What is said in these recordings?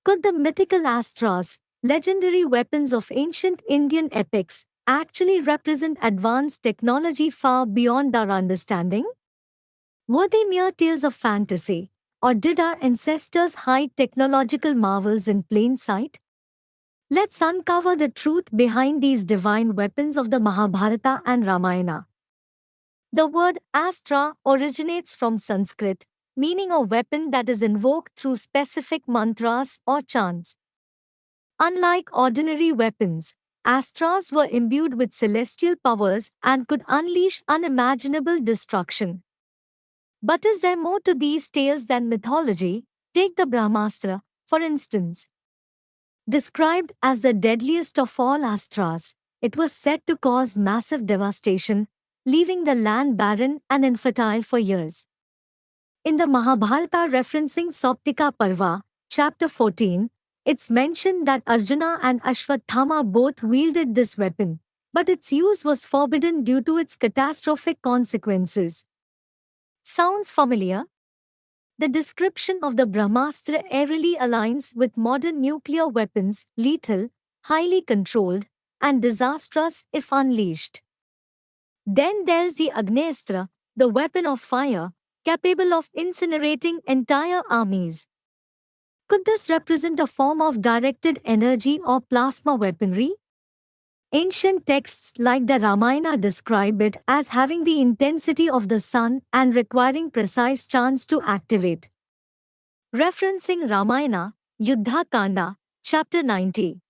Could the mythical astras, legendary weapons of ancient Indian epics, actually represent advanced technology far beyond our understanding? Were they mere tales of fantasy, or did our ancestors hide technological marvels in plain sight? Let's uncover the truth behind these divine weapons of the Mahabharata and Ramayana. The word astra originates from Sanskrit, meaning a weapon that is invoked through specific mantras or chants. Unlike ordinary weapons, astras were imbued with celestial powers and could unleash unimaginable destruction. But is there more to these tales than mythology? Take the Brahmastra, for instance. Described as the deadliest of all astras, it was said to cause massive devastation, leaving the land barren and infertile for years. In the Mahabharata referencing Sauptika Parva, chapter 14, it's mentioned that Arjuna and Ashwatthama both wielded this weapon, but its use was forbidden due to its catastrophic consequences. Sounds familiar? The description of the Brahmastra eerily aligns with modern nuclear weapons, lethal, highly controlled, and disastrous if unleashed. Then there's the Agnestra, the weapon of fire, capable of incinerating entire armies. Could this represent a form of directed energy or plasma weaponry? Ancient texts like the Ramayana describe it as having the intensity of the sun and requiring precise chants to activate. Referencing Ramayana, Yuddha Kanda, chapter 90.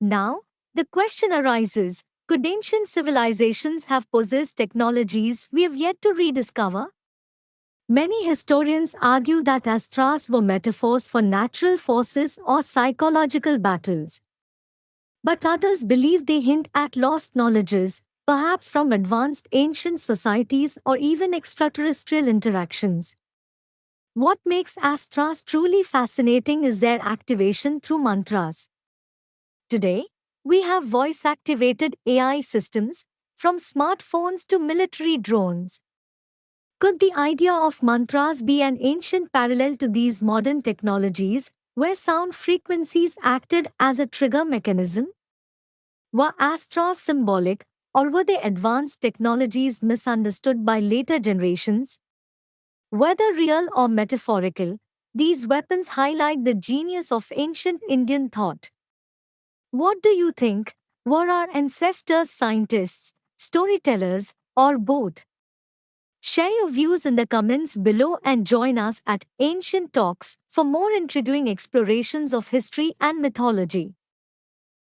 Now, the question arises, could ancient civilizations have possessed technologies we have yet to rediscover? Many historians argue that astras were metaphors for natural forces or psychological battles. But others believe they hint at lost knowledges, perhaps from advanced ancient societies or even extraterrestrial interactions. What makes astras truly fascinating is their activation through mantras. Today, we have voice-activated AI systems, from smartphones to military drones. Could the idea of mantras be an ancient parallel to these modern technologies, where sound frequencies acted as a trigger mechanism? Were astras symbolic, or were they advanced technologies misunderstood by later generations? Whether real or metaphorical, these weapons highlight the genius of ancient Indian thought. What do you think? Were our ancestors scientists, storytellers, or both? Share your views in the comments below and join us at Ancient Talks for more intriguing explorations of history and mythology.